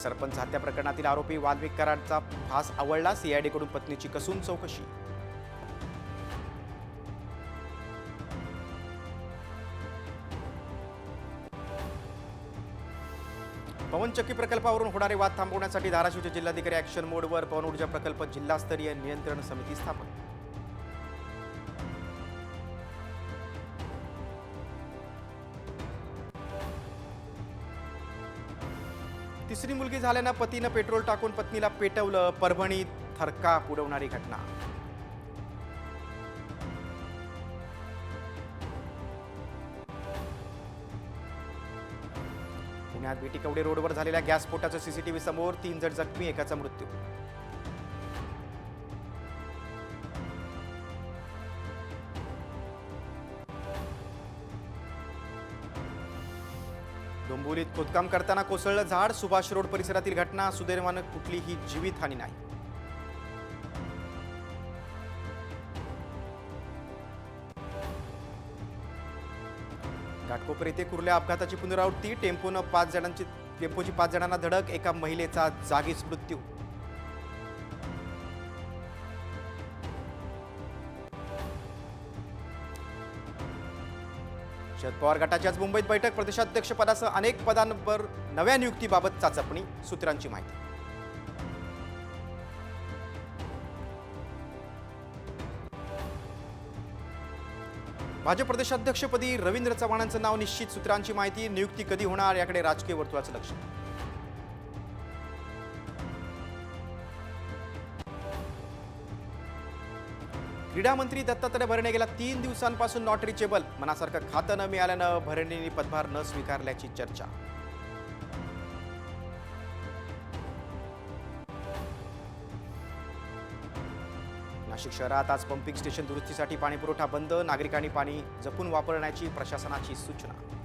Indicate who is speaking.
Speaker 1: सरपंच हत्या प्रकरणातील आरोपी वाल्मिक कराडचा फास आवळला. सीआयडीकडून पत्नीची कसून चौकशी. पवनचक्की प्रकल्पावरून होणारे वाद थांबवण्यासाठी धाराशिवचे जिल्हाधिकारी ॲक्शन मोडवर. पवन ऊर्जा प्रकल्प जिल्हास्तरीय नियंत्रण समिती स्थापन. तिसरी मुलगी झाल्यानं पतीनं पेट्रोल टाकून पत्नीला पेटवलं. परभणीत थरकाप उडवणारी घटना. पुण्यात बेटीकवडे रोडवर झालेल्या गॅस स्फोटाचं सीसीटीव्ही समोर. 3 जण जखमी, एकाचा मृत्यू. डोंबिवलीत खोदकाम करताना कोसळलं झाड. सुभाष रोड परिसरातील घटना. सुदैवानं कुठलीही जीवितहानी नाही. घाटकोपर येथे कुर्ल्या अपघाताची पुनरावृत्ती. टेम्पोची 5 जणांना धडक. एका महिलेचा जागीच मृत्यू. शरद पवार गटाची आज मुंबईत बैठक. प्रदेशाध्यक्षपदासह अनेक पदांवर नव्या नियुक्तीबाबत चाचपणी. सूत्रांची माहिती. भाजप प्रदेशाध्यक्षपदी रवींद्र चव्हाणांचं नाव निश्चित. सूत्रांची माहिती. नियुक्ती कधी होणार याकडे राजकीय वर्तुळाचं लक्ष. क्रीडा मंत्री दत्तात्रय भरणे गेल्या 3 दिवसांपासून नॉट रिचेबल. मनासारखं खातं न मिळाल्यानं भरणेंनी पदभार न स्वीकारल्याची चर्चा. नाशिक शहरात आज पंपिंग स्टेशन दुरुस्तीसाठी पाणीपुरवठा बंद. नागरिकांनी पाणी जपून वापरण्याची प्रशासनाची सूचना.